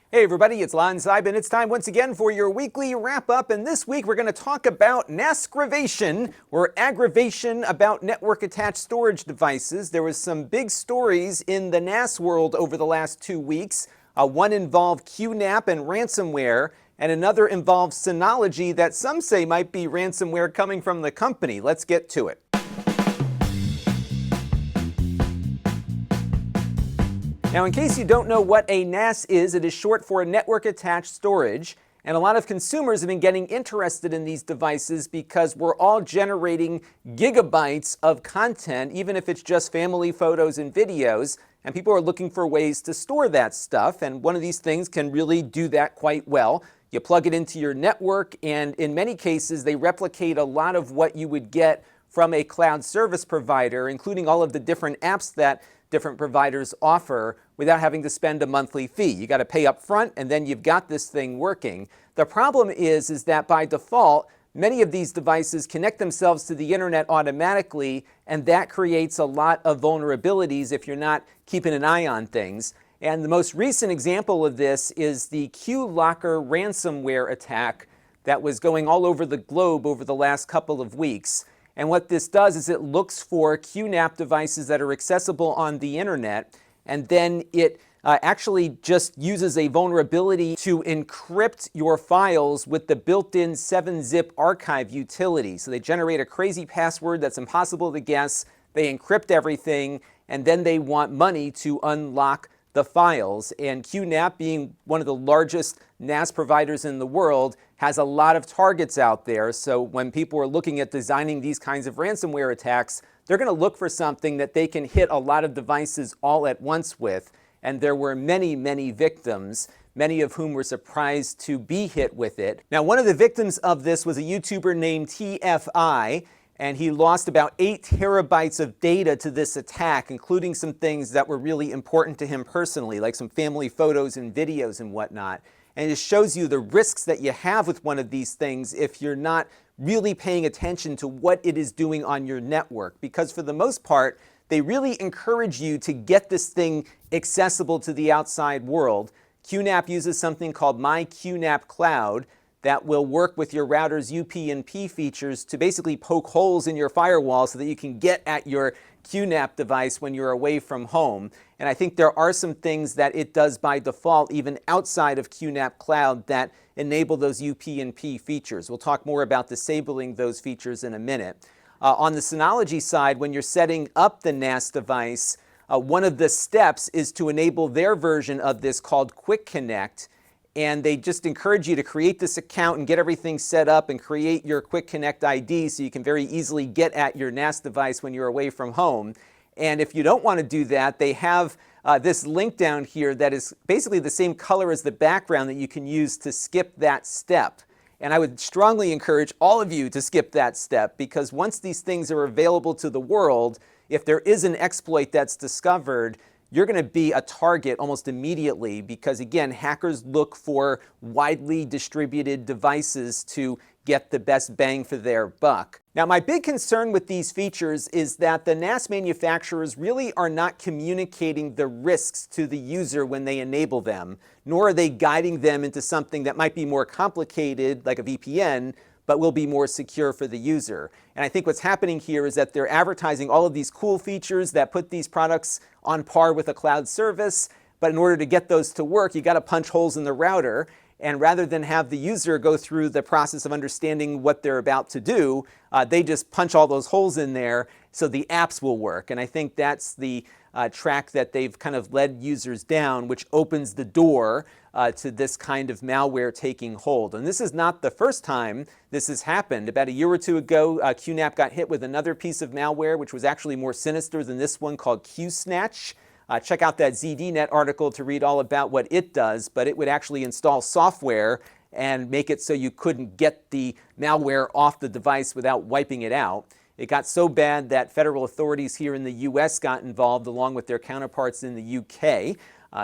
Hey everybody, it's Lon.TV, and it's time once again for your weekly wrap-up. And this week we're going to talk about NASgravation, or aggravation, about network-attached storage devices. There was some big stories in the NAS world over the last 2 weeks. One involved Qnap and ransomware, and another involved Synology that some say might be ransomware coming from the company. Let's get to it. Now, in case you don't know what a NAS is, it is short for network-attached storage, and a lot of consumers have been getting interested in these devices because we're all generating gigabytes of content, even if it's just family photos and videos, and people are looking for ways to store that stuff, and one of these things can really do that quite well. You plug it into your network, and in many cases, they replicate a lot of what you would get from a cloud service provider, including all of the different apps that different providers offer without having to spend a monthly fee. You got to pay up front, and then you've got this thing working. The problem is that by default, many of these devices connect themselves to the internet automatically, and that creates a lot of vulnerabilities if you're not keeping an eye on things. And the most recent example of this is the Qlocker Ransomware attack that was going all over the globe over the last couple of weeks. And what this does is it looks for Qnap devices that are accessible on the internet, and then it actually just uses a vulnerability to encrypt your files with the built-in 7-zip archive utility. So they generate a crazy password that's impossible to guess, they encrypt everything, and then they want money to unlock the files. And Qnap, being one of the largest NAS providers in the world, has a lot of targets out there. So when people are looking at designing these kinds of ransomware attacks, they're going to look for something that they can hit a lot of devices all at once with. And there were many, many victims, many of whom were surprised to be hit with it. Now, one of the victims of this was a YouTuber named TFI, and he lost about 8 terabytes of data to this attack, including some things that were really important to him personally, like some family photos and videos and whatnot. And it shows you the risks that you have with one of these things if you're not really paying attention to what it is doing on your network. Because for the most part, they really encourage you to get this thing accessible to the outside world. Qnap uses something called My Qnap Cloud that will work with your router's UPnP features to basically poke holes in your firewall so that you can get at your Qnap device when you're away from home. And I think there are some things that it does by default, even outside of Qnap Cloud, that enable those UPnP features. We'll talk more about disabling those features in a minute. On the Synology side, when you're setting up the NAS device, one of the steps is to enable their version of this called Quick Connect. And they just encourage you to create this account and get everything set up and create your Quick Connect ID so you can very easily get at your NAS device when you're away from home. And if you don't want to do that, they have this link down here that is basically the same color as the background that you can use to skip that step. And I would strongly encourage all of you to skip that step, because once these things are available to the world, if there is an exploit that's discovered, you're going to be a target almost immediately, because again, hackers look for widely distributed devices to get the best bang for their buck. Now, my big concern with these features is that the NAS manufacturers really are not communicating the risks to the user when they enable them, nor are they guiding them into something that might be more complicated, like a VPN, but will be more secure for the user. And I think what's happening here is that they're advertising all of these cool features that put these products on par with a cloud service, but in order to get those to work, you got to punch holes in the router. And rather than have the user go through the process of understanding what they're about to do, they just punch all those holes in there so the apps will work. And I think that's the track that they've kind of led users down, which opens the door to this kind of malware taking hold. And this is not the first time this has happened. About a year or two ago, Qnap got hit with another piece of malware, which was actually more sinister than this one, called Qsnatch. Check out that ZDNet article to read all about what it does, but it would actually install software and make it so you couldn't get the malware off the device without wiping it out. It got so bad that federal authorities here in the US got involved along with their counterparts in the UK.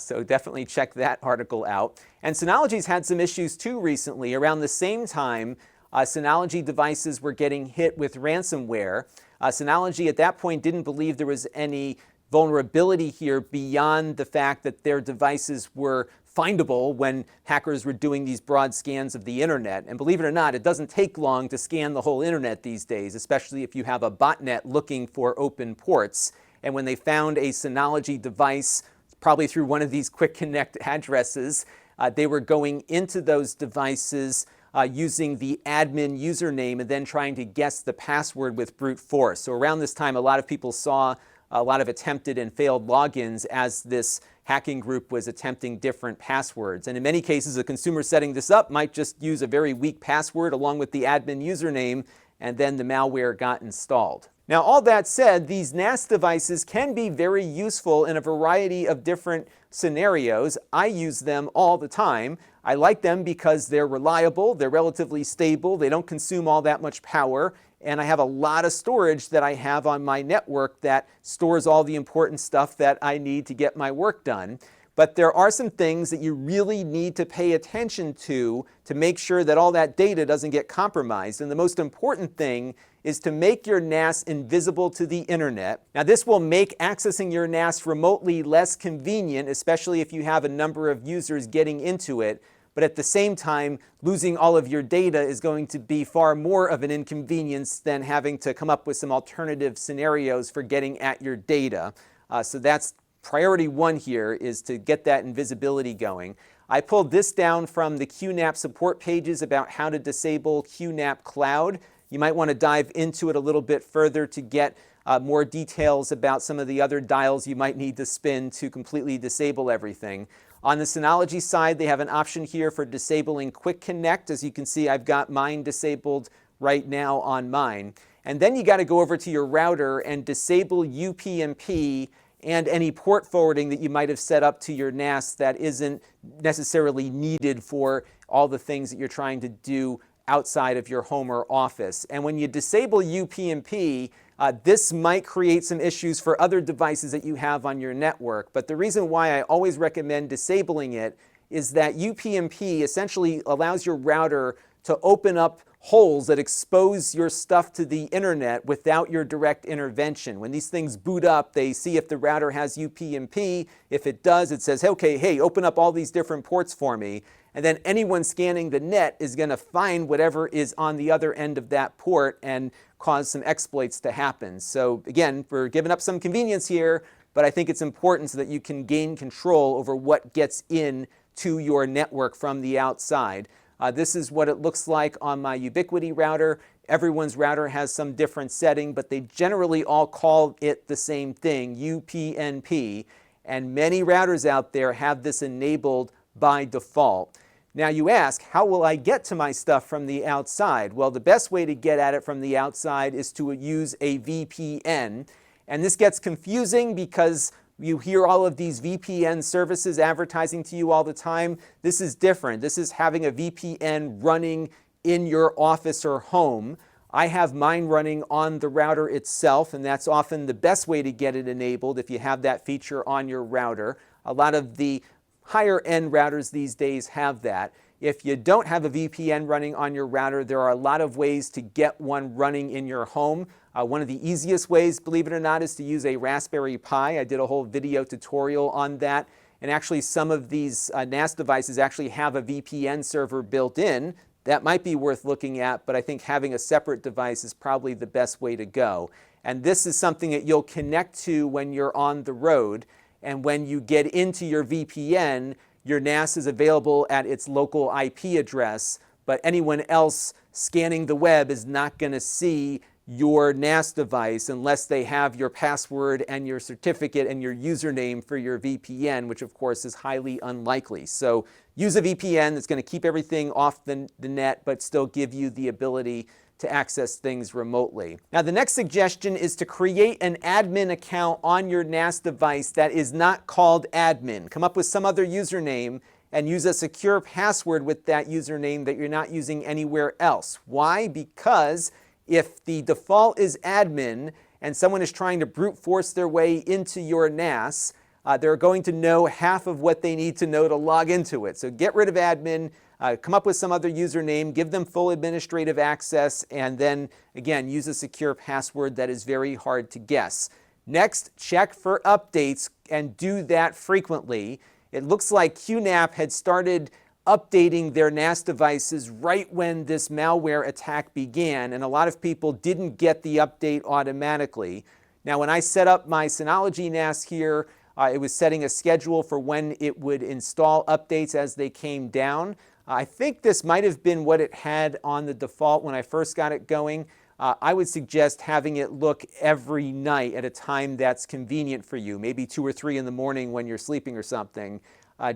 So definitely check that article out. And Synology's had some issues too recently. Around the same time, Synology devices were getting hit with ransomware. Synology at that point didn't believe there was any vulnerability here beyond the fact that their devices were findable when hackers were doing these broad scans of the internet. And believe it or not, it doesn't take long to scan the whole internet these days, especially if you have a botnet looking for open ports. And when they found a Synology device, probably through one of these Quick Connect addresses, they were going into those devices using the admin username and then trying to guess the password with brute force. So around this time, a lot of people saw a lot of attempted and failed logins as this hacking group was attempting different passwords. And in many cases, a consumer setting this up might just use a very weak password along with the admin username, and then the malware got installed. Now, all that said, these NAS devices can be very useful in a variety of different scenarios. I use them all the time. I like them because they're reliable, they're relatively stable, they don't consume all that much power, and I have a lot of storage that I have on my network that stores all the important stuff that I need to get my work done. But there are some things that you really need to pay attention to make sure that all that data doesn't get compromised. And the most important thing is to make your NAS invisible to the internet. Now, this will make accessing your NAS remotely less convenient, especially if you have a number of users getting into it. But at the same time, losing all of your data is going to be far more of an inconvenience than having to come up with some alternative scenarios for getting at your data. So that's priority one here, is to get that invisibility going. I pulled this down from the Qnap support pages about how to disable Qnap Cloud. You might want to dive into it a little bit further to get more details about some of the other dials you might need to spin to completely disable everything. On the Synology side, they have an option here for disabling Quick Connect. As you can see, I've got mine disabled right now on mine. And then you got to go over to your router and disable UPnP and any port forwarding that you might have set up to your NAS that isn't necessarily needed for all the things that you're trying to do outside of your home or office. And when you disable UPnP, this might create some issues for other devices that you have on your network. But the reason why I always recommend disabling it is that UPnP essentially allows your router to open up holes that expose your stuff to the internet without your direct intervention. When these things boot up, they see if the router has UPnP. If it does, it says, okay, hey, open up all these different ports for me. And then anyone scanning the net is going to find whatever is on the other end of that port and cause some exploits to happen. So again, we're giving up some convenience here, but I think it's important so that you can gain control over what gets in to your network from the outside. This is what it looks like on my Ubiquiti router. Everyone's router has some different setting, but they generally all call it the same thing, UPnP. And many routers out there have this enabled by default. Now you ask, how will I get to my stuff from the outside? Well, the best way to get at it from the outside is to use a VPN. And this gets confusing because you hear all of these VPN services advertising to you all the time. This is different. This is having a VPN running in your office or home. I have mine running on the router itself, and that's often the best way to get it enabled if you have that feature on your router. A lot of the higher end routers these days have that. If you don't have a VPN running on your router, there are a lot of ways to get one running in your home. One of the easiest ways, believe it or not, is to use a Raspberry Pi. I did a whole video tutorial on that. And actually, some of these NAS devices actually have a VPN server built in. That might be worth looking at, but I think having a separate device is probably the best way to go. And this is something that you'll connect to when you're on the road. And when you get into your VPN, your NAS is available at its local IP address, but anyone else scanning the web is not going to see your NAS device unless they have your password and your certificate and your username for your VPN, which of course is highly unlikely. So use a VPN that's going to keep everything off the net, but still give you the ability to access things remotely. Now, the next suggestion is to create an admin account on your NAS device that is not called admin. Come up with some other username and use a secure password with that username that you're not using anywhere else. Why? Because if the default is admin and someone is trying to brute force their way into your NAS, they're going to know half of what they need to know to log into it. So get rid of admin. Come up with some other username, give them full administrative access, and then, again, use a secure password that is very hard to guess. Next, check for updates and do that frequently. It looks like Qnap had started updating their NAS devices right when this malware attack began, and a lot of people didn't get the update automatically. Now, when I set up my Synology NAS here, it was setting a schedule for when it would install updates as they came down. I think this might have been what it had on the default when I first got it going. I would suggest having it look every night at a time that's convenient for you, maybe 2 or 3 in the morning when you're sleeping or something,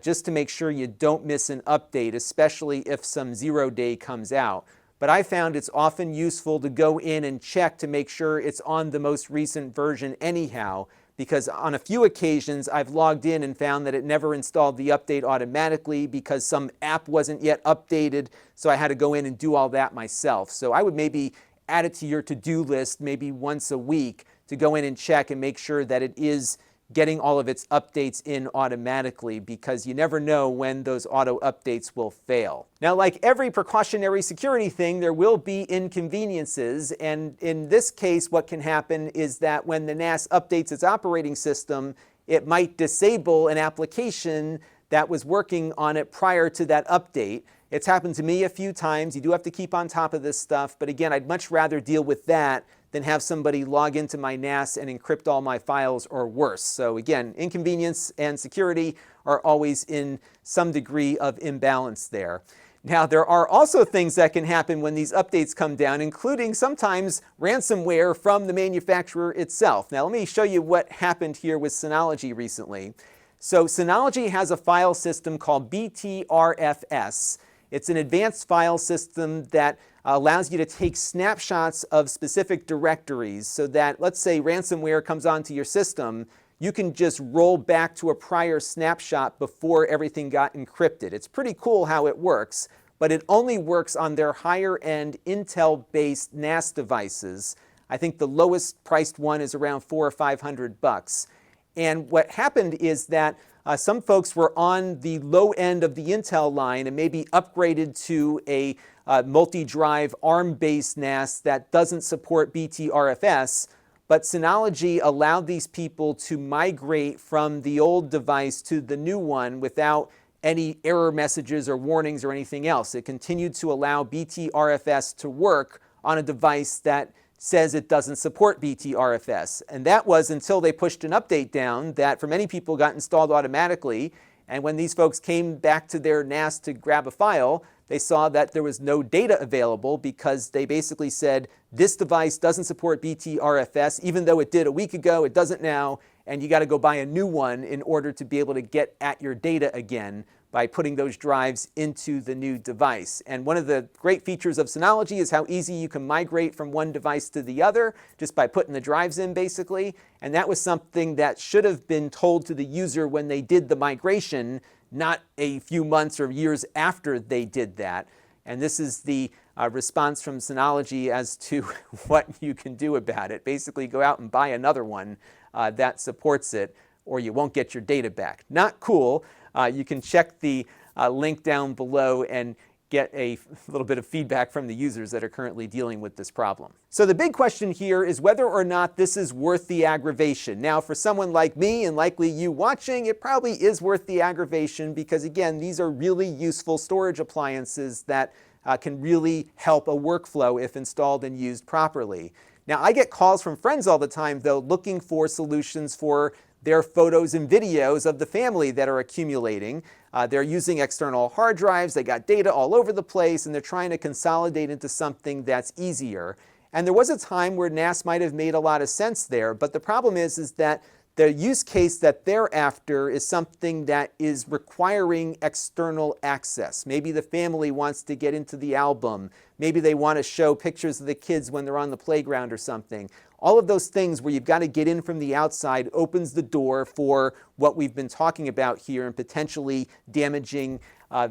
just to make sure you don't miss an update, especially if some 0-day comes out. But I found it's often useful to go in and check to make sure it's on the most recent version anyhow, because on a few occasions I've logged in and found that it never installed the update automatically because some app wasn't yet updated, so I had to go in and do all that myself. So I would maybe add it to your to-do list maybe once a week to go in and check and make sure that it is getting all of its updates in automatically, because you never know when those auto updates will fail. Now, like every precautionary security thing, there will be inconveniences, and in this case what can happen is that when the NAS updates its operating system, it might disable an application that was working on it prior to that update. It's happened to me a few times. You do have to keep on top of this stuff, but again, I'd much rather deal with that than have somebody log into my NAS and encrypt all my files or worse. So again, inconvenience and security are always in some degree of imbalance there. Now, there are also things that can happen when these updates come down, including sometimes ransomware from the manufacturer itself. Now, let me show you what happened here with Synology recently. So Synology has a file system called BTRFS. It's an advanced file system that allows you to take snapshots of specific directories so that, let's say, ransomware comes onto your system, you can just roll back to a prior snapshot before everything got encrypted. It's pretty cool how it works, but it only works on their higher-end Intel-based NAS devices. I think the lowest priced one is around $400 or $500. And what happened is that some folks were on the low end of the Intel line and maybe upgraded to a multi-drive ARM-based NAS that doesn't support BTRFS, but Synology allowed these people to migrate from the old device to the new one without any error messages or warnings or anything else. It continued to allow BTRFS to work on a device that says it doesn't support BTRFS. And that was until they pushed an update down that for many people got installed automatically. And when these folks came back to their NAS to grab a file, they saw that there was no data available because they basically said, this device doesn't support BTRFS, even though it did a week ago, it doesn't now, and you got to go buy a new one in order to be able to get at your data again by putting those drives into the new device. And one of the great features of Synology is how easy you can migrate from one device to the other just by putting the drives in, basically. And that was something that should have been told to the user when they did the migration, not a few months or years after they did that. And this is the response from Synology as to what you can do about it. Basically, go out and buy another one that supports it, or you won't get your data back. Not cool. You can check the link down below and get a little bit of feedback from the users that are currently dealing with this problem. So the big question here is whether or not this is worth the aggravation. Now, for someone like me, and likely you watching, it probably is worth the aggravation because, again, these are really useful storage appliances that can really help a workflow if installed and used properly. Now, I get calls from friends all the time, though, looking for solutions for their photos and videos of the family that are accumulating. They're using external hard drives, they got data all over the place, and they're trying to consolidate into something that's easier. And there was a time where NAS might have made a lot of sense there, but the problem is that the use case that they're after is something that is requiring external access. Maybe the family wants to get into the album. Maybe they want to show pictures of the kids when they're on the playground or something. All of those things where you've got to get in from the outside opens the door for what we've been talking about here and potentially damaging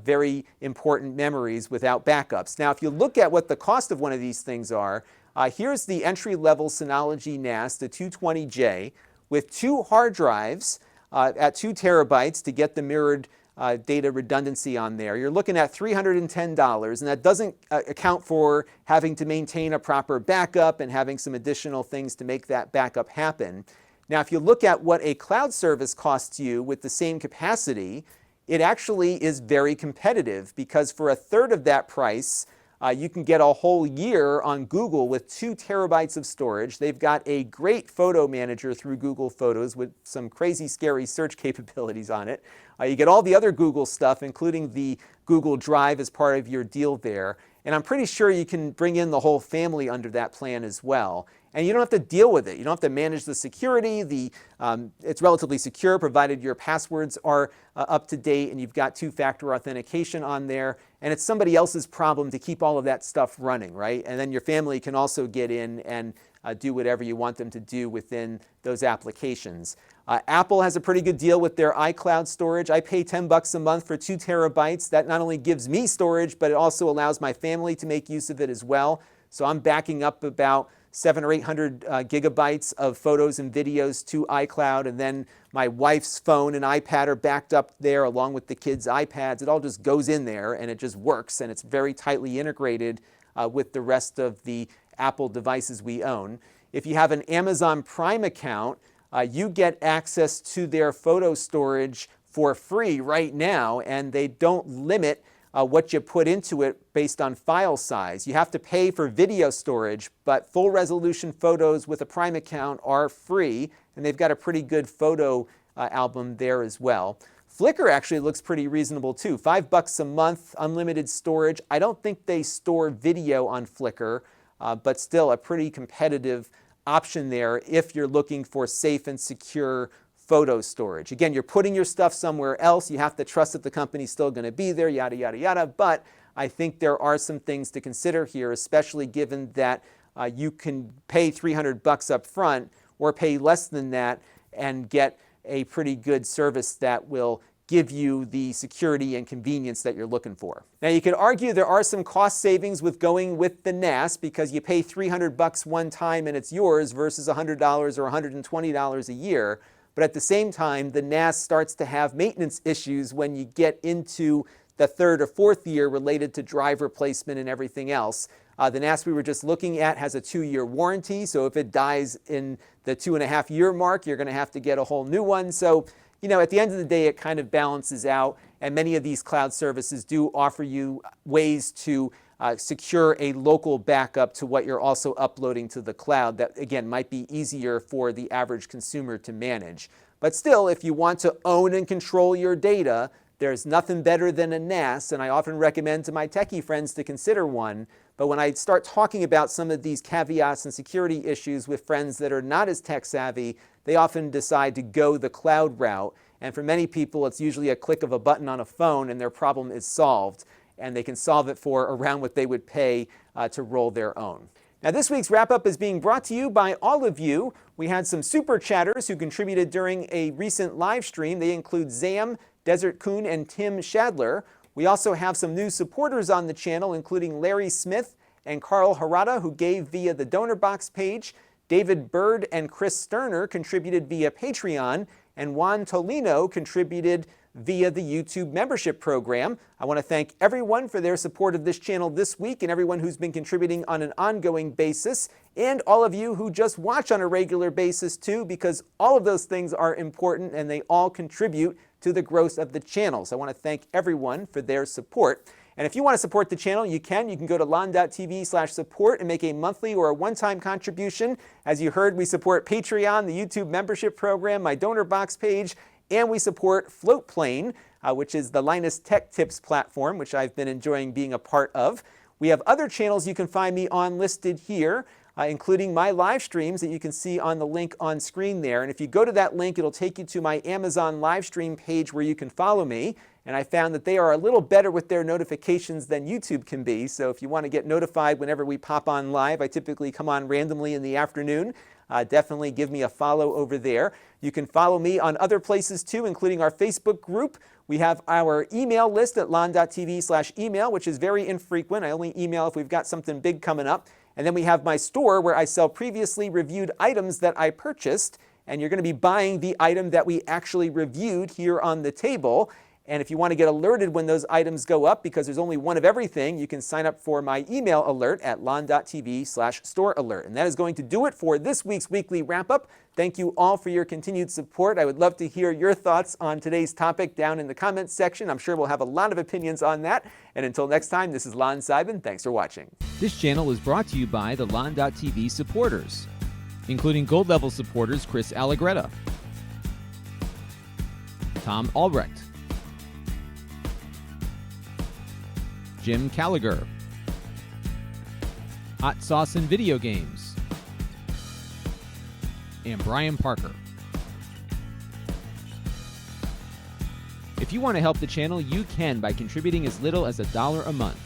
very important memories without backups. Now, if you look at what the cost of one of these things are, here's the entry-level Synology NAS, the 220J, with 2 hard drives at 2 terabytes to get the mirrored data redundancy on there. You're looking at $310, and that doesn't account for having to maintain a proper backup and having some additional things to make that backup happen. Now, if you look at what a cloud service costs you with the same capacity, it actually is very competitive, because for a third of that price, you can get a whole year on Google with 2 terabytes of storage. They've got a great photo manager through Google Photos with some crazy, scary search capabilities on it. You get all the other Google stuff, including the Google Drive as part of your deal there. And I'm pretty sure you can bring in the whole family under that plan as well. And you don't have to deal with it. You don't have to manage the security. It's relatively secure, provided your passwords are up to date and you've got 2-factor authentication on there. And it's somebody else's problem to keep all of that stuff running, right? And then your family can also get in and do whatever you want them to do within those applications. Apple has a pretty good deal with their iCloud storage. I pay $10 a month for 2 terabytes. That not only gives me storage, but it also allows my family to make use of it as well. So I'm backing up about 700 or 800 gigabytes of photos and videos to iCloud, and then my wife's phone and iPad are backed up there along with the kids' iPads. It all just goes in there and it just works, and it's very tightly integrated with the rest of the Apple devices we own. If you have an Amazon Prime account, you get access to their photo storage for free right now, and they don't limit what you put into it based on file size. You have to pay for video storage, but full resolution photos with a Prime account are free, and they've got a pretty good photo album there as well. Flickr actually looks pretty reasonable too. $5 a month, unlimited storage. I don't think they store video on Flickr, but still a pretty competitive option there if you're looking for safe and secure photo storage. Again, you're putting your stuff somewhere else. You have to trust that the company's still going to be there, yada, yada, yada. But I think there are some things to consider here, especially given that you can pay $300 up front or pay less than that and get a pretty good service that will give you the security and convenience that you're looking for. Now, you could argue there are some cost savings with going with the NAS, because you pay $300 one time and it's yours versus $100 or $120 a year. But at the same time, the NAS starts to have maintenance issues when you get into the 3rd or 4th year related to drive replacement and everything else. The NAS we were just looking at has a 2-year warranty, so if it dies in the 2.5-year mark, you're going to have to get a whole new one. So, you know, at the end of the day, it kind of balances out, and many of these cloud services do offer you ways to secure a local backup to what you're also uploading to the cloud that, again, might be easier for the average consumer to manage. But still, if you want to own and control your data, there's nothing better than a NAS, and I often recommend to my techie friends to consider one. But when I start talking about some of these caveats and security issues with friends that are not as tech savvy, they often decide to go the cloud route. And for many people, it's usually a click of a button on a phone and their problem is solved, and they can solve it for around what they would pay to roll their own. Now, this week's wrap-up is being brought to you by all of you. We had some super chatters who contributed during a recent live stream. They include Zam, Desert Coon, and Tim Shadler. We also have some new supporters on the channel, including Larry Smith and Carl Harada, who gave via the donor box page. David Bird and Chris Sterner contributed via Patreon, and Juan Tolino contributed via the YouTube membership program. I want to thank everyone for their support of this channel this week, and everyone who's been contributing on an ongoing basis, and all of you who just watch on a regular basis too, because all of those things are important and they all contribute to the growth of the channel. So I want to thank everyone for their support. And if you want to support the channel, you can go to Lon.TV/support and make a monthly or a one-time contribution. As you heard, we support Patreon, the YouTube membership program, my donor box page, and we support Floatplane, which is the Linus Tech Tips platform, which I've been enjoying being a part of. We have other channels you can find me on listed here, including my live streams that you can see on the link on screen there. And if you go to that link, it'll take you to my Amazon live stream page where you can follow me. And I found that they are a little better with their notifications than YouTube can be. So if you want to get notified whenever we pop on live, I typically come on randomly in the afternoon. Definitely give me a follow over there. You can follow me on other places too, including our Facebook group. We have our email list at lon.tv/email, which is very infrequent. I only email if we've got something big coming up. And then we have my store where I sell previously reviewed items that I purchased. And you're going to be buying the item that we actually reviewed here on the table. And if you want to get alerted when those items go up, because there's only one of everything, you can sign up for my email alert at Lon.TV/store alert. And that is going to do it for this week's weekly wrap-up. Thank you all for your continued support. I would love to hear your thoughts on today's topic down in the comments section. I'm sure we'll have a lot of opinions on that. And until next time, this is Lon Seidman. Thanks for watching. This channel is brought to you by the Lon.TV supporters, including gold level supporters Chris Allegretta, Tom Albrecht, Jim Callagher, Hot Sauce and Video Games, and Brian Parker. If you want to help the channel, you can by contributing as little as $1 a month.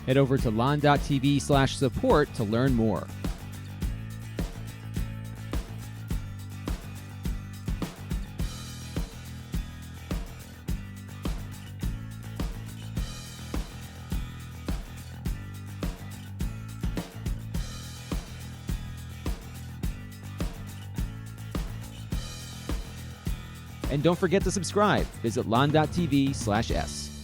Head over to lon.tv/support to learn more. And don't forget to subscribe. Visit lon.tv/s.